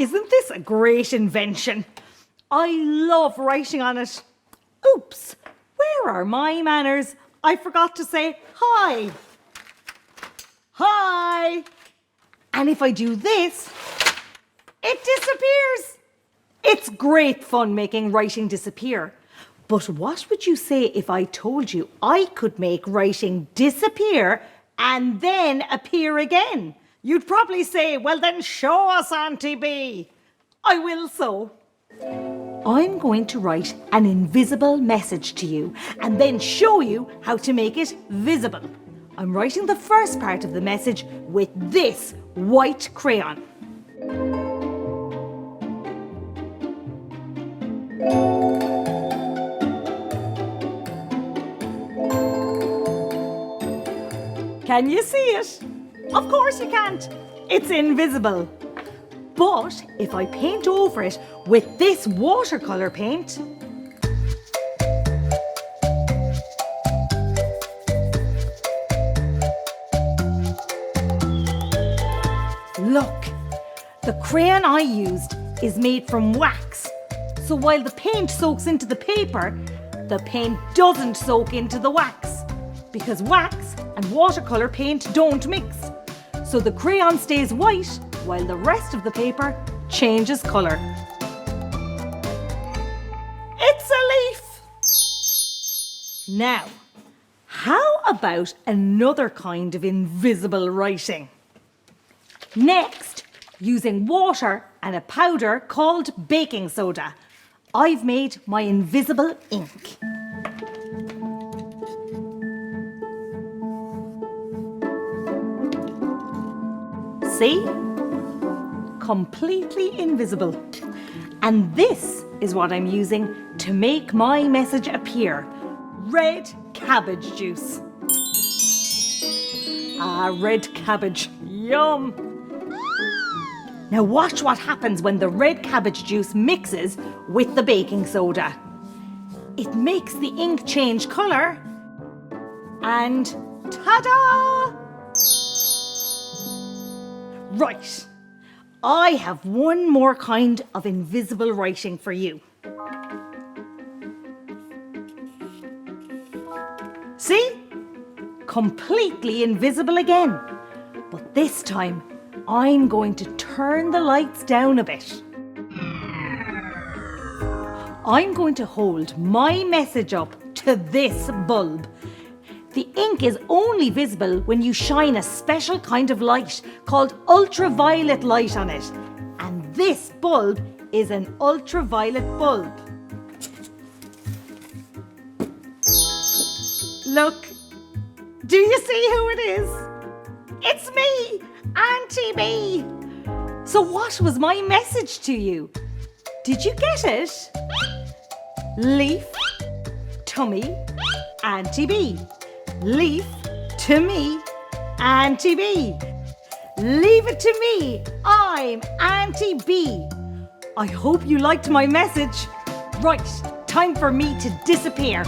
Isn't this a great invention? I love writing on it. Oops, where are my manners? I forgot to say hi. Hi. And if I do this, it disappears. It's great fun making writing disappear. But what would you say if I told you I could make writing disappear and then appear again? You'd probably say, well then show us, Auntie B. I will so. I'm going to write an invisible message to you and then show you how to make it visible. I'm writing the first part of the message with this white crayon. Can you see it? Of course you can't. It's invisible. But if I paint over it with this watercolour paint, look, the crayon I used is made from wax. So while the paint soaks into the paper, the paint doesn't soak into the wax because wax and watercolour paint don't mix. So the crayon stays white while the rest of the paper changes colour. It's a leaf! Now, how about another kind of invisible writing? Next, using water and a powder called baking soda, I've made my invisible ink. See? Completely invisible. And this is what I'm using to make my message appear. Red cabbage juice. Ah, red cabbage. Yum! Now watch what happens when the red cabbage juice mixes with the baking soda. It makes the ink change colour and ta-da! Right, I have one more kind of invisible writing for you. See? Completely invisible again. But this time, I'm going to turn the lights down a bit. I'm going to hold my message up to this bulb. The ink is only visible when you shine a special kind of light called ultraviolet light on it. And this bulb is an ultraviolet bulb. Look, do you see who it is? It's me, Auntie B. So what was my message to you? Did you get it? Leaf, tummy, Auntie B. Leaf, to me, Auntie B. Leave it to me, I'm Auntie B. I hope you liked my message. Right, time for me to disappear.